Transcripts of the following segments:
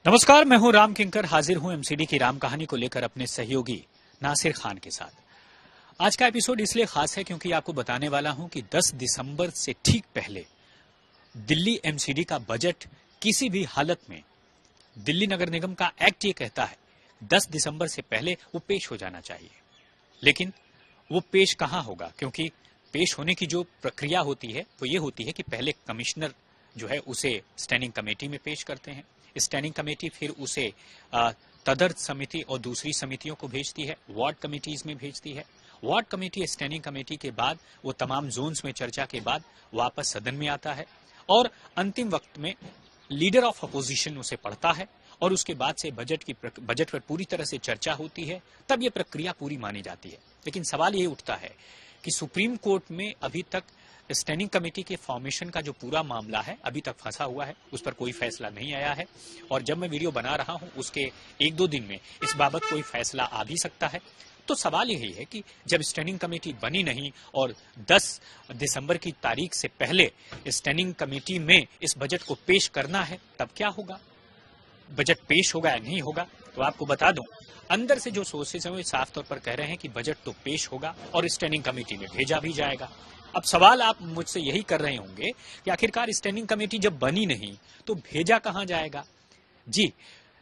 नमस्कार, मैं हूं राम किंकर। हाजिर हूं एमसीडी की राम कहानी को लेकर अपने सहयोगी नासिर खान के साथ। आज का एपिसोड इसलिए खास है क्योंकि आपको बताने वाला हूं कि 10 दिसंबर से ठीक पहले दिल्ली एमसीडी का बजट किसी भी हालत में, दिल्ली नगर निगम का एक्ट ये कहता है 10 दिसंबर से पहले वो पेश हो जाना चाहिए। लेकिन वो पेश कहां होगा, क्योंकि पेश होने की जो प्रक्रिया होती है वो ये होती है कि पहले कमिश्नर जो है उसे स्टैंडिंग कमेटी में पेश करते हैं। स्टैंडिंग कमेटी फिर उसे तदर्थ समिति और दूसरी समितियों को भेजती है, वार्ड कमेटीज में भेजती है। वार्ड कमेटी स्टैंडिंग कमेटी के बाद वो तमाम जोन्स में चर्चा के बाद वापस सदन में आता है और अंतिम वक्त में लीडर ऑफ अपोजिशन उसे पढ़ता है और उसके बाद से बजट पर पूरी तरह से चर्चा होती है। तब ये प्रक्रिया पूरी मानी जाती है। लेकिन सवाल ये उठता है कि सुप्रीम कोर्ट में अभी तक स्टैंडिंग कमेटी के फॉर्मेशन का जो पूरा मामला है अभी तक फंसा हुआ है, उस पर कोई फैसला नहीं आया है। और जब मैं वीडियो बना रहा हूं उसके 1-2 दिन में इस बाबत कोई फैसला आ भी सकता है। तो सवाल यही है कि जब स्टैंडिंग कमेटी बनी नहीं और 10 दिसंबर की तारीख से पहले स्टैंडिंग कमेटी में इस बजट को पेश करना है, तब क्या होगा? बजट पेश होगा या नहीं होगा? तो आपको बता दूं, अंदर से जो सोर्सेज हैं वो साफ तौर पर कह रहे हैं कि बजट तो पेश होगा और स्टैंडिंग कमेटी में भेजा भी जाएगा। अब सवाल आप मुझसे यही कर रहे होंगे कि आखिरकार स्टैंडिंग कमेटी जब बनी नहीं तो भेजा कहां जाएगा? जी,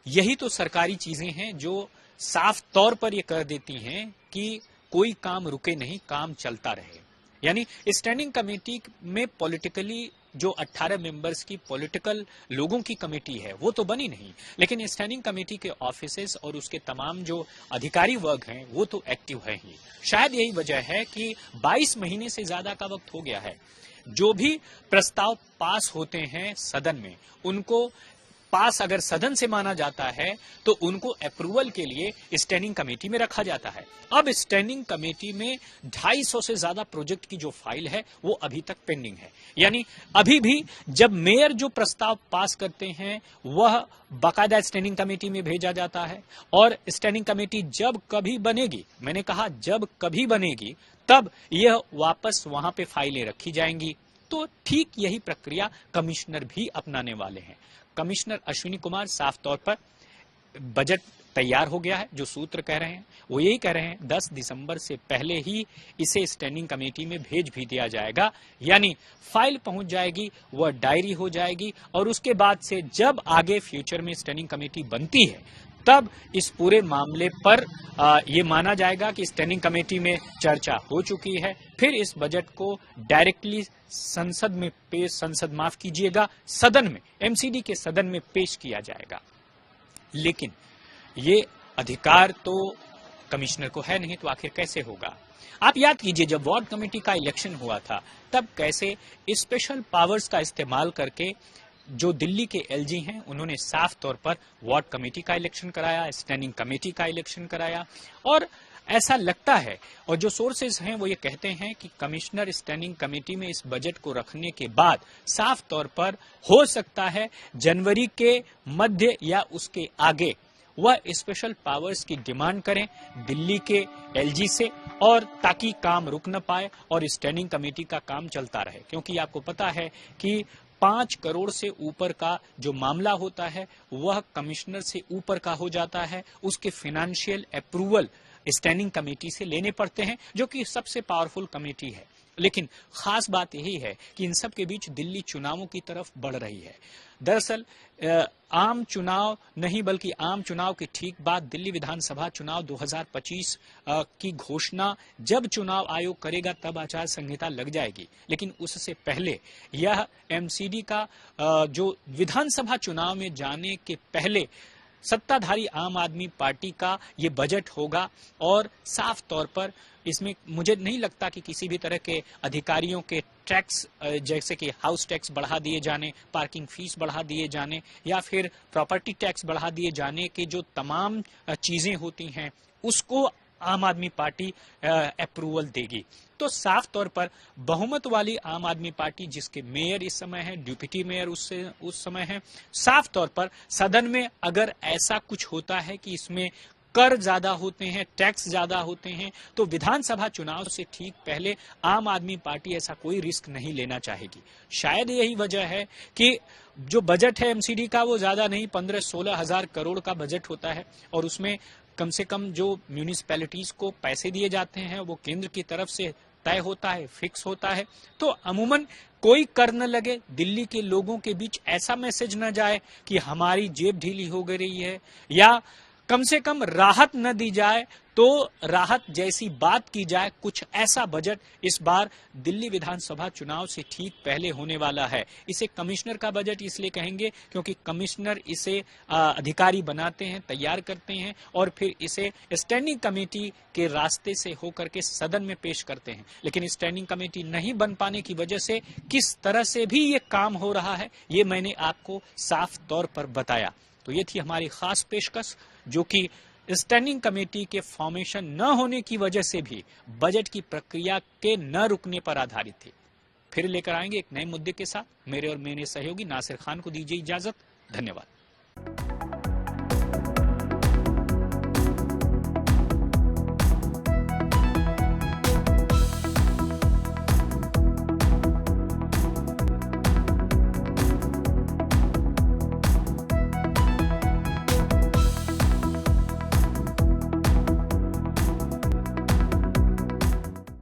यही तो सरकारी चीजें हैं जो साफ तौर पर ये कर देती हैं कि कोई काम रुके नहीं, काम चलता रहे। यानी स्टैंडिंग कमेटी में पॉलिटिकली जो 18 मेंबर्स की पॉलिटिकल लोगों की कमेटी है वो तो बनी नहीं, लेकिन स्टैंडिंग कमेटी के ऑफिसेस और उसके तमाम जो अधिकारी वर्ग हैं वो तो एक्टिव है ही। शायद यही वजह है कि 22 महीने से ज्यादा का वक्त हो गया है। जो भी प्रस्ताव पास होते हैं सदन में, उनको पास अगर सदन से माना जाता है तो उनको अप्रूवल के लिए स्टैंडिंग कमेटी में रखा जाता है। अब स्टैंडिंग कमेटी में 250 से ज्यादा प्रोजेक्ट की जो फाइल है वो अभी तक पेंडिंग है। यानी अभी भी जब मेयर जो प्रस्ताव पास करते हैं वह बाकायदा स्टैंडिंग कमेटी में भेजा जाता है और स्टैंडिंग कमेटी जब कभी बनेगी, मैंने कहा जब कभी बनेगी, तब यह वापस वहां पे फाइलें रखी जाएंगी। तो ठीक यही प्रक्रिया कमिश्नर भी अपनाने वाले हैं। कमिश्नर अश्विनी कुमार साफ तौर पर बजट तैयार हो गया है, जो सूत्र कह रहे हैं वो यही कह रहे हैं 10 दिसंबर से पहले ही इसे स्टैंडिंग कमेटी में भेज भी दिया जाएगा। यानी फाइल पहुंच जाएगी, वह डायरी हो जाएगी और उसके बाद से जब आगे फ्यूचर में स्टैंडिंग कमेटी बनती है तब इस पूरे मामले पर ये माना जाएगा कि स्टैंडिंग कमेटी में चर्चा हो चुकी है। फिर इस बजट को डायरेक्टली सदन में, एमसीडी के सदन में पेश किया जाएगा। लेकिन ये अधिकार तो कमिश्नर को है नहीं, तो आखिर कैसे होगा? आप याद कीजिए, जब वार्ड कमेटी का इलेक्शन हुआ था तब कैसे स्पेशल पावर्स का इस्तेमाल करके जो दिल्ली के एलजी हैं उन्होंने साफ तौर पर वार्ड कमेटी का इलेक्शन कराया, स्टैंडिंग कमेटी का इलेक्शन कराया। और ऐसा लगता है, और जो सोर्सेज हैं वो ये कहते हैं कि कमिश्नर स्टैंडिंग कमेटी में इस बजट को रखने के बाद साफ तौर पर हो सकता है जनवरी के मध्य या उसके आगे वह स्पेशल पावर्स की डिमांड करें दिल्ली के एलजी से, और ताकि काम रुक न पाए और स्टैंडिंग कमेटी का काम चलता रहे। क्योंकि आपको पता है कि 5 करोड़ से ऊपर का जो मामला होता है वह कमिश्नर से ऊपर का हो जाता है, उसके फाइनेंशियल अप्रूवल स्टैंडिंग कमेटी से लेने पड़ते हैं, जो कि सबसे पावरफुल कमेटी है। लेकिन खास बात यही है कि इन सब के बीच दिल्ली चुनावों की तरफ बढ़ रही है। दरअसल आम चुनाव नहीं बल्कि आम चुनाव के ठीक बाद दिल्ली विधानसभा चुनाव 2025 की घोषणा जब चुनाव आयोग करेगा तब आचार संहिता लग जाएगी। लेकिन उससे पहले यह एमसीडी का जो विधानसभा चुनाव में जाने के पहले सत्ताधारी आम आदमी पार्टी का ये बजट होगा। और साफ तौर पर इसमें मुझे नहीं लगता कि किसी भी तरह के अधिकारियों के टैक्स, जैसे कि हाउस टैक्स बढ़ा दिए जाने, पार्किंग फीस बढ़ा दिए जाने या फिर प्रॉपर्टी टैक्स बढ़ा दिए जाने के जो तमाम चीजें होती हैं उसको आम आदमी पार्टी अप्रूवल देगी। तो साफ तौर पर बहुमत वाली आम आदमी पार्टी, जिसके मेयर इस समय है, डिप्टी मेयर उस समय है, साफ तौर पर सदन में अगर ऐसा कुछ होता है कि इसमें कर ज्यादा होते हैं, टैक्स ज्यादा होते हैं, तो विधानसभा चुनाव से ठीक पहले आम आदमी पार्टी ऐसा कोई रिस्क नहीं लेना चाहेगी। शायद यही वजह है कि जो बजट है एमसीडी का वो ज्यादा नहीं, 15-16 हजार करोड़ का बजट होता है और उसमें कम से कम जो म्यूनिसिपैलिटीज को पैसे दिए जाते हैं वो केंद्र की तरफ से तय होता है, फिक्स होता है। तो अमूमन कोई कर न लगे, दिल्ली के लोगों के बीच ऐसा मैसेज न जाए कि हमारी जेब ढीली हो गई है, या कम से कम राहत न दी जाए तो राहत जैसी बात की जाए। कुछ ऐसा बजट इस बार दिल्ली विधानसभा चुनाव से ठीक पहले होने वाला है। इसे कमिश्नर का बजट इसलिए कहेंगे क्योंकि कमिश्नर इसे अधिकारी बनाते हैं, तैयार करते हैं और फिर इसे स्टैंडिंग कमेटी के रास्ते से होकर के सदन में पेश करते हैं। लेकिन स्टैंडिंग कमेटी नहीं बन पाने की वजह से किस तरह से भी ये काम हो रहा है ये मैंने आपको साफ तौर पर बताया। तो ये थी हमारी खास पेशकश जो कि स्टैंडिंग कमेटी के फॉर्मेशन न होने की वजह से भी बजट की प्रक्रिया के न रुकने पर आधारित थी। फिर लेकर आएंगे एक नए मुद्दे के साथ। मेरे और मेरे सहयोगी नासिर खान को दीजिए इजाजत। धन्यवाद।